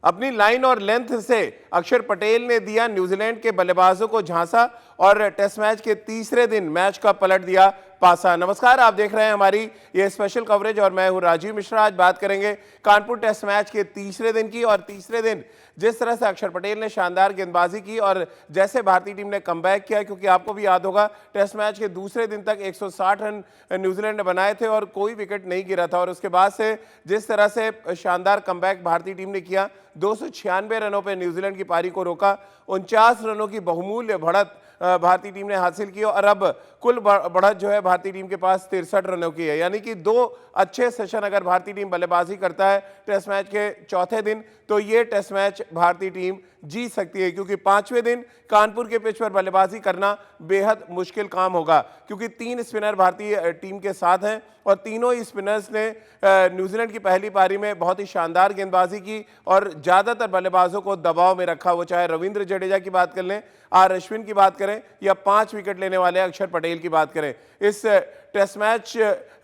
अपनी लाइन और लेंथ से अक्षर पटेल ने दिया न्यूजीलैंड के बल्लेबाजों को झांसा और टेस्ट मैच के तीसरे दिन मैच का पलट दिया पासा। नमस्कार, आप देख रहे हैं हमारी ये स्पेशल कवरेज और मैं हूं राजीव मिश्रा। आज बात करेंगे कानपुर टेस्ट मैच के तीसरे दिन की, और तीसरे दिन जिस तरह से अक्षर पटेल ने शानदार गेंदबाजी की और जैसे भारतीय टीम ने कमबैक किया, क्योंकि आपको भी याद होगा टेस्ट मैच के दूसरे दिन तक 160 रन न्यूजीलैंड ने बनाए थे और कोई विकेट नहीं गिरा था, और उसके बाद से जिस तरह से शानदार कमबैक भारतीय टीम ने किया, 296 रनों पर न्यूजीलैंड की पारी को रोका, 49 रनों की बहुमूल्य बढ़त भारतीय टीम ने हासिल की और अब कुल बढ़त जो है भारतीय टीम के पास 63 रनों की है। यानी कि दो अच्छे सेशन अगर भारतीय टीम बल्लेबाजी करता है टेस्ट मैच के चौथे दिन, तो ये टेस्ट मैच भारतीय टीम जीत सकती है, क्योंकि पांचवें दिन कानपुर के पिच पर बल्लेबाजी करना बेहद मुश्किल काम होगा, क्योंकि 3 स्पिनर भारतीय टीम के साथ हैं और तीनों ही स्पिनर्स ने न्यूजीलैंड की पहली पारी में बहुत ही शानदार गेंदबाजी की और ज़्यादातर बल्लेबाजों को दबाव में रखा। वो चाहे रविंद्र जडेजा की बात कर लें, आर अश्विन की बात करें या 5 विकेट लेने वाले अक्षर पटेल की बात करें। इस टेस्ट मैच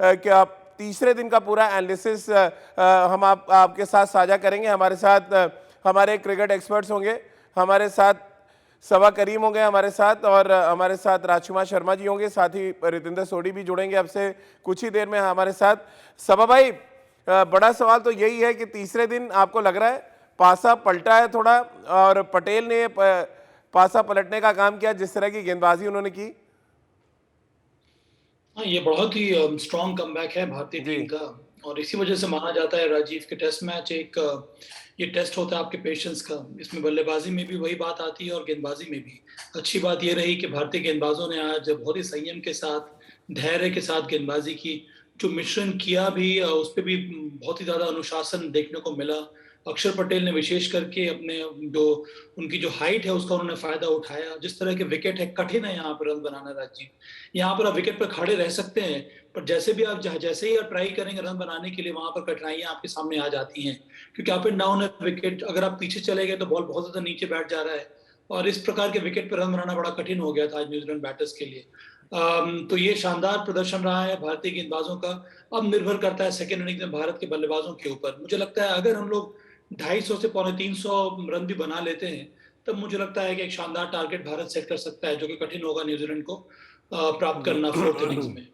का तीसरे दिन का पूरा एनालिसिस हम आपके साथ साझा करेंगे। हमारे साथ हमारे क्रिकेट एक्सपर्ट्स होंगे, हमारे साथ सबा करीम होंगे हमारे साथ, और हमारे साथ राजकुमार शर्मा जी होंगे, साथ ही रितेंद्र सोडी भी जुड़ेंगे अब से कुछ ही देर में हमारे साथ। सबा भाई, बड़ा सवाल तो यही है कि तीसरे दिन आपको लग रहा है पासा पलटा है थोड़ा, और पटेल ने पासा पलटने का काम किया जिस तरह की गेंदबाजी उन्होंने की? हाँ, ये बहुत ही स्ट्रॉन्ग कमबैक है भारतीय टीम का, और इसी वजह से माना जाता है राजीव के टेस्ट मैच एक ये टेस्ट होता है आपके पेशेंस का। इसमें बल्लेबाजी में भी वही बात आती है और गेंदबाजी में भी। अच्छी बात ये रही कि भारतीय गेंदबाजों ने आज बहुत ही संयम के साथ, धैर्य के साथ गेंदबाजी की। जो मिश्रण किया भी उस पर भी बहुत ही ज्यादा अनुशासन देखने को मिला। अक्षर पटेल ने विशेष करके अपने जो उनकी जो हाइट है उसका उन्होंने फायदा उठाया। जिस तरह के विकेट है, कठिन है यहाँ पर रन बनाना राजीव। यहाँ पर आप विकेट पर खड़े रह सकते हैं, पर जैसे भी आप जैसे ही आप ट्राई करेंगे रन बनाने के लिए, वहां पर कठिनाइयां आपके सामने आ जाती हैं, क्योंकि आप डाउन है विकेट, अगर आप पीछे चले गए तो बॉल बहुत ज्यादा नीचे बैठ जा रहा है, और इस प्रकार के विकेट पर रन बनाना बड़ा कठिन हो गया था आज न्यूजीलैंड बैटर्स के लिए। तो ये शानदार प्रदर्शन रहा है भारतीय गेंदबाजों का। अब निर्भर करता है सेकेंड इनिंग्स में भारत के बल्लेबाजों के ऊपर। मुझे लगता है अगर हम लोग 250 से 350 रन भी बना लेते हैं, तब मुझे लगता है कि एक शानदार टारगेट भारत सेट कर सकता है, जो कि कठिन होगा न्यूजीलैंड को प्राप्त करना फोर्थ इनिंग्स में।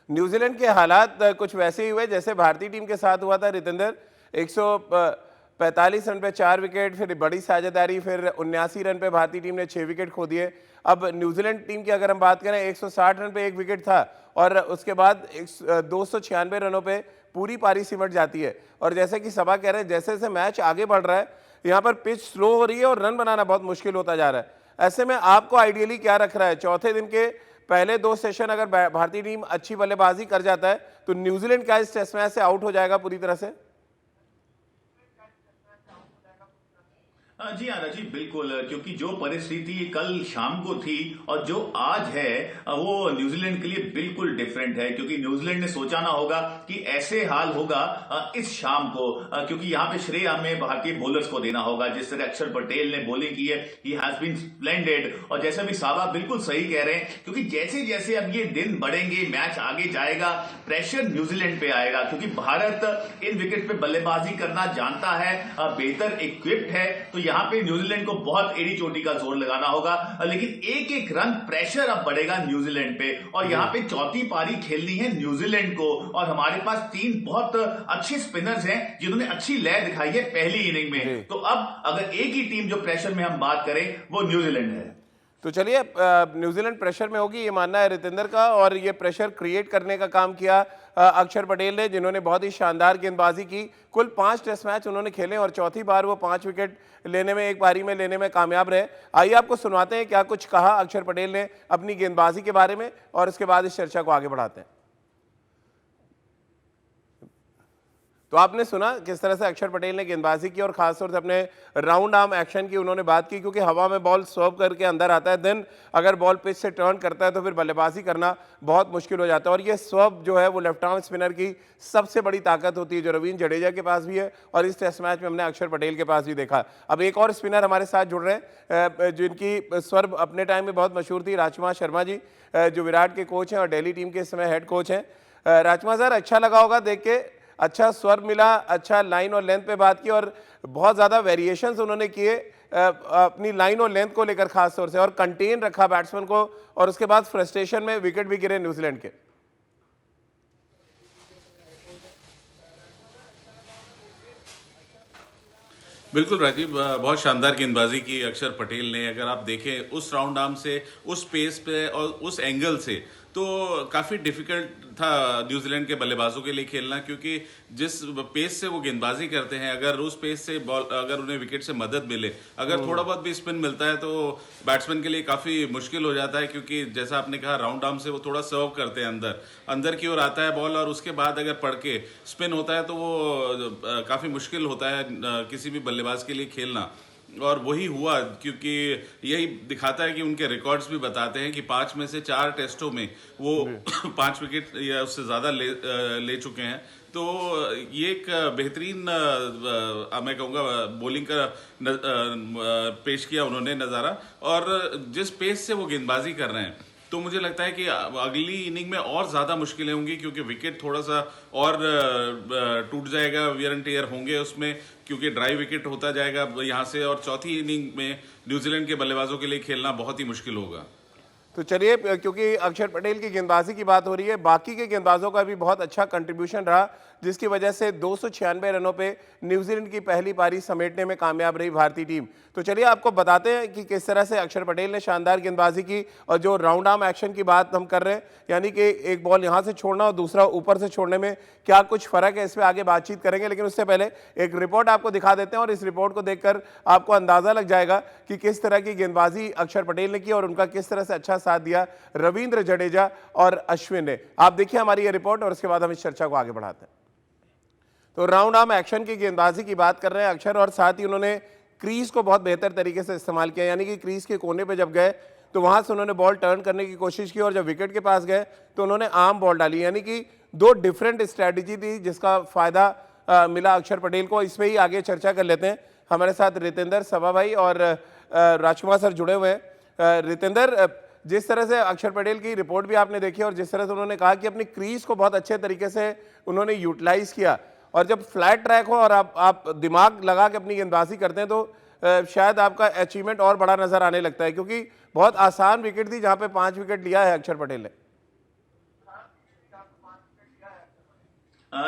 न्यूजीलैंड के हालात कुछ वैसे ही हुए जैसे भारतीय टीम के साथ हुआ था रितेंद्र। 145 रन पे 4 विकेट, फिर बड़ी साझेदारी, फिर 79 रन पे भारतीय टीम ने 6 विकेट खो दिए। अब न्यूजीलैंड टीम की अगर हम बात करें, 160 रन पे 1 विकेट था और उसके बाद 296 रनों पे पूरी पारी सिमट जाती है। और जैसे कि सबा कह रहे हैं, जैसे जैसे मैच आगे बढ़ रहा है यहाँ पर पिच स्लो हो रही है और रन बनाना बहुत मुश्किल होता जा रहा है। ऐसे में आपको आइडियली क्या रख रहा है? चौथे दिन के पहले 2 सेशन अगर भारतीय टीम अच्छी बल्लेबाजी कर जाता है तो न्यूजीलैंड क्या इस टेस्ट मैच से आउट हो जाएगा पूरी तरह से? जी हाँ राजीव, बिल्कुल, क्योंकि जो परिस्थिति कल शाम को थी और जो आज है वो न्यूजीलैंड के लिए बिल्कुल डिफरेंट है, क्योंकि न्यूजीलैंड ने सोचा ना होगा कि ऐसे हाल होगा इस शाम को, क्योंकि यहाँ पे श्रेय हमें भारतीय बॉलर्स को देना होगा। जिस तरह अक्षर पटेल ने बॉलिंग की है, ही हैज बीन स्प्लेंडेड, और जैसे भी साबा बिल्कुल सही कह रहे हैं, क्योंकि जैसे जैसे अब ये दिन बढ़ेंगे, मैच आगे जाएगा, प्रेशर न्यूजीलैंड पे आएगा, क्योंकि भारत इन विकेट पे बल्लेबाजी करना जानता है, बेहतर इक्विप्ड है। तो यहाँ पे न्यूजीलैंड को बहुत एड़ी चोटी का जोर लगाना होगा, लेकिन एक एक रन प्रेशर अब बढ़ेगा न्यूजीलैंड पे, और यहाँ पे चौथी पारी खेलनी है न्यूजीलैंड को, और हमारे पास 3 बहुत अच्छे स्पिनर्स हैं जिन्होंने अच्छी लय दिखाई है पहली इनिंग में। तो अब अगर एक ही टीम जो प्रेशर में हम बात करें वो न्यूजीलैंड है। तो चलिए, न्यूजीलैंड प्रेशर में होगी ये मानना है रितेंद्र का, और ये प्रेशर क्रिएट करने का काम किया अक्षर पटेल ने, जिन्होंने बहुत ही शानदार गेंदबाजी की। कुल 5 टेस्ट मैच उन्होंने खेले और चौथी बार वो 5 विकेट लेने में, एक पारी में लेने में कामयाब रहे। आइए आपको सुनवाते हैं क्या कुछ कहा अक्षर पटेल ने अपनी गेंदबाजी के बारे में, और उसके बाद इस चर्चा को आगे बढ़ाते हैं। तो आपने सुना किस तरह से अक्षर पटेल ने गेंदबाजी की और खासतौर से अपने राउंड आर्म एक्शन की उन्होंने बात की, क्योंकि हवा में बॉल स्वर्व करके अंदर आता है, देन अगर बॉल पिच से टर्न करता है तो फिर बल्लेबाजी करना बहुत मुश्किल हो जाता है। और ये स्वर्व जो है वो लेफ्ट आर्म स्पिनर की सबसे बड़ी ताकत होती है, जो रविंद्र जडेजा के पास भी है और इस टेस्ट मैच में हमने अक्षर पटेल के पास भी देखा। अब एक और स्पिनर हमारे साथ जुड़ रहे हैं जिनकी स्वर्व अपने टाइम में बहुत मशहूर थी, राजकुमार शर्मा जी, जो विराट के कोच हैं और दिल्ली टीम के इस समय हेड कोच हैं। राजकुमार सर, अच्छा लगा होगा देख के अच्छा स्वर मिला, अच्छा लाइन और लेंथ पे बात की और बहुत ज़्यादा वेरिएशंस उन्होंने किए अपनी लाइन और लेंथ को लेकर खास तौर से, और कंटेन रखा बैट्समैन को, और उसके बाद फ्रस्ट्रेशन में विकेट भी गिरे न्यूजीलैंड के। बिल्कुल राजीव, बहुत शानदार गेंदबाजी की अक्षर पटेल ने। अगर आप देखें उस राउंड आर्म से, उस पेस पे और उस एंगल से, तो काफ़ी डिफिकल्ट था न्यूजीलैंड के बल्लेबाजों के लिए खेलना, क्योंकि जिस पेस से वो गेंदबाजी करते हैं, अगर उस पेस से बॉल, अगर उन्हें विकेट से मदद मिले, अगर थोड़ा बहुत भी स्पिन मिलता है, तो बैट्समैन के लिए काफ़ी मुश्किल हो जाता है। क्योंकि जैसा आपने कहा, राउंड आर्म से वो थोड़ा सर्व करते हैं, अंदर अंदर की ओर आता है बॉल, और उसके बाद अगर पड़ के स्पिन होता है तो वो काफ़ी मुश्किल होता है किसी भी बल्लेबाज के लिए खेलना। और वही हुआ, क्योंकि यही दिखाता है कि उनके रिकॉर्ड्स भी बताते हैं कि 5 में से 4 टेस्टों में वो 5 विकेट या उससे ज़्यादा ले चुके हैं। तो ये एक बेहतरीन मैं कहूँगा बॉलिंग का पेश किया उन्होंने नज़ारा। और जिस पेस से वो गेंदबाजी कर रहे हैं, तो मुझे लगता है कि अगली इनिंग में और ज़्यादा मुश्किलें होंगी, क्योंकि विकेट थोड़ा सा और टूट जाएगा, वियर एंड टेयर होंगे उसमें, क्योंकि ड्राई विकेट होता जाएगा यहाँ से। और चौथी इनिंग में न्यूजीलैंड के बल्लेबाजों के लिए खेलना बहुत ही मुश्किल होगा। तो चलिए, क्योंकि अक्षर पटेल की गेंदबाजी की बात हो रही है, बाकी के गेंदबाजों का भी बहुत अच्छा कंट्रीब्यूशन रहा, जिसकी वजह से 296 रनों पे न्यूजीलैंड की पहली पारी समेटने में कामयाब रही भारतीय टीम। तो चलिए आपको बताते हैं कि किस तरह से अक्षर पटेल ने शानदार गेंदबाजी की। और जो राउंड आर्म एक्शन की बात हम कर रहे हैं, यानी कि एक बॉल यहाँ से छोड़ना और दूसरा ऊपर से छोड़ने में क्या कुछ फर्क है, इस पर आगे बातचीत करेंगे। लेकिन उससे पहले एक रिपोर्ट आपको दिखा देते हैं, और इस रिपोर्ट को देखकर आपको अंदाजा लग जाएगा कि किस तरह की गेंदबाजी अक्षर पटेल ने की और उनका किस तरह से अच्छा साथ दिया रविंद्र जडेजा और अश्विन ने। आप देखिए हमारी ये रिपोर्ट, और उसके बाद हम इस चर्चा को आगे बढ़ाते हैं। तो राउंड आर्म एक्शन की गेंदबाजी की बात कर रहे हैं अक्षर, और साथ ही उन्होंने क्रीज को बहुत बेहतर तरीके से इस्तेमाल किया। यानी कि क्रीज के कोने पे जब गए तो वहां से उन्होंने बॉल टर्न करने की कोशिश की, और जब विकेट के पास गए तो उन्होंने आर्म बॉल डाली। यानी कि 2 डिफरेंट स्ट्रैटेजी थी, जिसका फायदा मिला अक्षर पटेल को। इस पर ही आगे चर्चा कर लेते हैं। हमारे साथ रितेंद्र सभा भाई और राजकुमार सर जुड़े हुए हैं। रितेंद्र, जिस तरह से अक्षर पटेल की रिपोर्ट भी आपने देखी, और जिस तरह से उन्होंने कहा कि अपनी क्रीज को बहुत अच्छे तरीके से उन्होंने यूटिलाइज किया, और जब फ्लैट ट्रैक हो और आप दिमाग लगा के अपनी गेंदबाजी करते हैं, तो शायद आपका अचीवमेंट और बड़ा नजर आने लगता है, क्योंकि बहुत आसान विकेट थी जहां पे 5 विकेट लिया है अक्षर पटेल ने।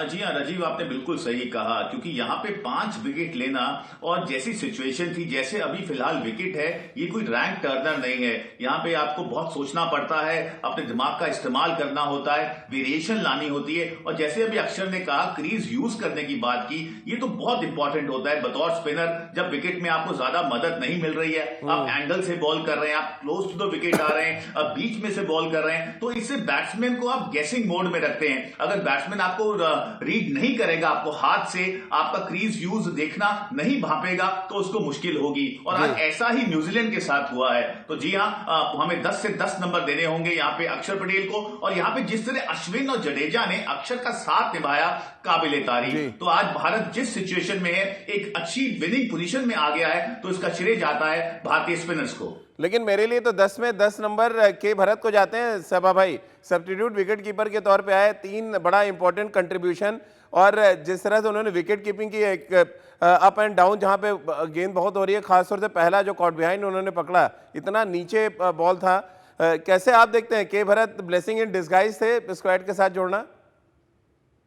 जी हाँ राजीव, आपने बिल्कुल सही कहा, क्योंकि यहाँ पे 5 विकेट लेना और जैसी सिचुएशन थी, जैसे अभी फिलहाल विकेट है, ये कोई रैंक टर्नर नहीं है। यहाँ पे आपको बहुत सोचना पड़ता है, अपने दिमाग का इस्तेमाल करना होता है, वेरिएशन लानी होती है। और जैसे अभी अक्षर ने कहा, क्रीज यूज करने की बात की, ये तो बहुत इंपॉर्टेंट होता है बतौर स्पिनर। जब विकेट में आपको ज्यादा मदद नहीं मिल रही है, आप एंगल से बॉल कर रहे हैं, आप क्लोज टू द विकेट आ रहे हैं, आप बीच में से बॉल कर रहे हैं, तो इससे बैट्समैन को आप गेसिंग मोड में रखते हैं। अगर बैट्समैन आपको रीड नहीं करेगा, आपको हाथ से आपका क्रीज यूज देखना नहीं भापेगा, तो उसको मुश्किल होगी। और आज ऐसा ही न्यूजीलैंड के साथ हुआ है। तो जी हाँ, हमें 10 से 10 नंबर देने होंगे यहाँ पे अक्षर पटेल को। और यहाँ पे जिस तरह अश्विन और जडेजा ने अक्षर का साथ निभाया, काबिले तारीफ। तो आज भारत जिस सिचुएशन में है, एक अच्छी विनिंग पोजीशन में आ गया है, तो इसका श्रेय जाता है भारतीय स्पिनर्स को। लेकिन मेरे लिए तो 10 में 10 नंबर के भरत को जाते हैं सभा भाई। सब्स्टिट्यूट विकेट कीपर के तौर पे आए, 3 बड़ा इंपॉर्टेंट कंट्रीब्यूशन, और जिस तरह से उन्होंने विकेट कीपिंग की, एक अप एंड डाउन जहां पे गेंद बहुत हो रही है, खासतौर से पहला जो कॉट बिहाइंड उन्होंने पकड़ा, इतना नीचे बॉल था। कैसे आप देखते हैं, के भरत ब्लेसिंग इन डिस्गाइज थे स्क्वाड के साथ जोड़ना?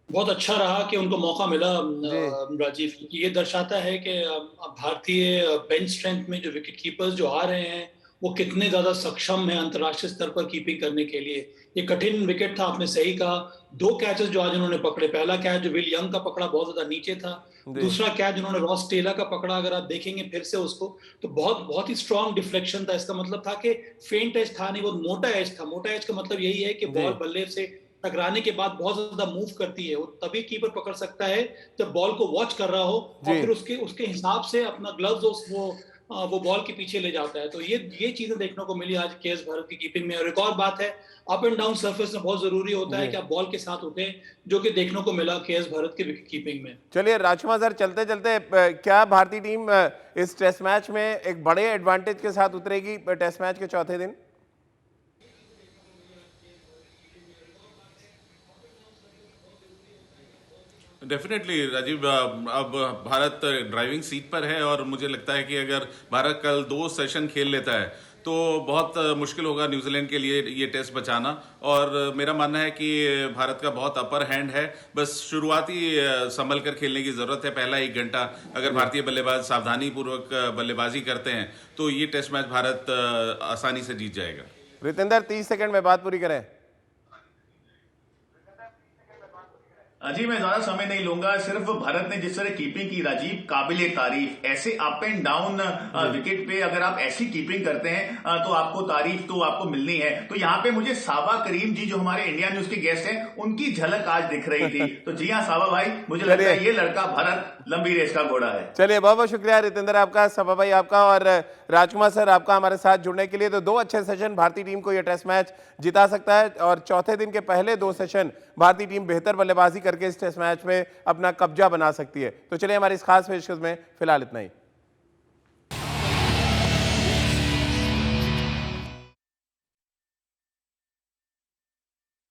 बहुत अच्छा रहा कि उनको मौका मिला राजीव, क्योंकि ये दर्शाता है कि भारतीय बेंच स्ट्रेंथ में जो विकेट कीपर्स जो आ रहे हैं, वो कितने ज्यादा सक्षम हैं अंतर्राष्ट्रीय स्तर पर कीपिंग करने के लिए। ये कठिन विकेट था, आपने सही कहा। 2 कैचेस जो आज उन्होंने पकड़े, पहला कैच जो विल यंग का पकड़ा बहुत ज्यादा नीचे था, दूसरा कैच उन्होंने रॉस टेलर का पकड़ा, अगर आप देखेंगे फिर से उसको, तो बहुत ही स्ट्रॉन्ग डिफ्लेक्शन था। इसका मतलब था कि फेंट एज था नहीं, वो मोटा एज था। मोटा एज का मतलब यही है कि बॉल बल्ले से टकराने के बाद बहुत ज्यादा मूव करती है। वो तभी कीपर पकड़ सकता है जब बॉल को वॉच कर रहा हो, और फिर उसके हिसाब से अपना ग्लव्स वो बॉल के पीछे ले जाता है। तो ये चीजें देखने को मिली आज केएस भरत की कीपिंग में। और एक और बात है, अप एंड डाउन सरफेस में बहुत जरूरी होता है कि आप बॉल के साथ उठे, जो कि देखने को मिला केएस भरत की विकेट कीपिंग में। चलिए राजकुमार सर, चलते चलते क्या भारतीय टीम इस टेस्ट मैच में एक बड़े एडवांटेज के साथ उतरेगी टेस्ट मैच के चौथे दिन? डेफिनेटली राजीव, अब भारत ड्राइविंग सीट पर है और मुझे लगता है कि अगर भारत कल 2 सेशन खेल लेता है तो बहुत मुश्किल होगा न्यूजीलैंड के लिए ये टेस्ट बचाना। और मेरा मानना है कि भारत का बहुत अपर हैंड है, बस शुरुआती संभल कर खेलने की जरूरत है। पहला 1 घंटा अगर भारतीय बल्लेबाज सावधानी पूर्वक बल्लेबाजी करते हैं तो ये टेस्ट मैच भारत आसानी से जीत जाएगा। रितेंद्र 30 सेकंड में बात पूरी करें। जी मैं ज्यादा समय नहीं लूंगा, सिर्फ भारत ने जिस तरह कीपिंग की राजीव, काबिले तारीफ। ऐसे अप एंड डाउन विकेट पे अगर आप ऐसी कीपिंग करते हैं तो आपको तारीफ तो आपको मिलनी है। तो यहाँ पे मुझे साबा करीम जी जो हमारे इंडिया न्यूज के गेस्ट हैं उनकी झलक आज दिख रही थी। तो जी हाँ साबा भाई, मुझे लगता है ये लड़का भारत लंबी रेस का घोड़ा है। चलिए बहुत बहुत शुक्रिया रितेंद्र आपका, सभा भाई आपका और राजकुमार सर आपका हमारे साथ जुड़ने के लिए। तो 2 अच्छे सेशन भारतीय टीम को यह टेस्ट मैच जिता सकता है और चौथे दिन के पहले 2 सेशन भारतीय टीम बेहतर बल्लेबाजी करके इस टेस्ट मैच में अपना कब्जा बना सकती है। तो चलिए हमारी इस खास पेशकश में फिलहाल इतना ही।